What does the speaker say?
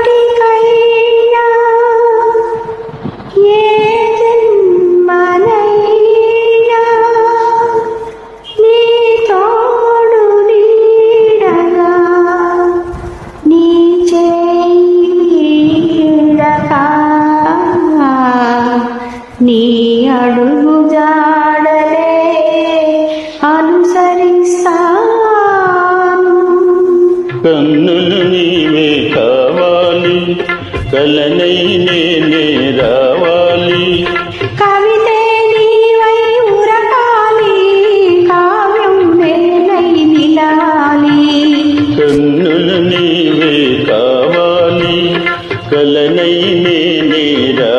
ఏనాటికైనా ఏ జన్మనైనా నీ తోడు నీడగా నీ చేయిడగా నీ అడుగు జాడలే అనుసరిస్తాను. కన్నులు నీవే కావాలి, కలనై నేనే రావాలి. కవితే నీవై ఉరకాలి, కావ్యం నేనై నిలాలి. కన్నులు నీవే కావాలి, కలనై నేనే రావాలి.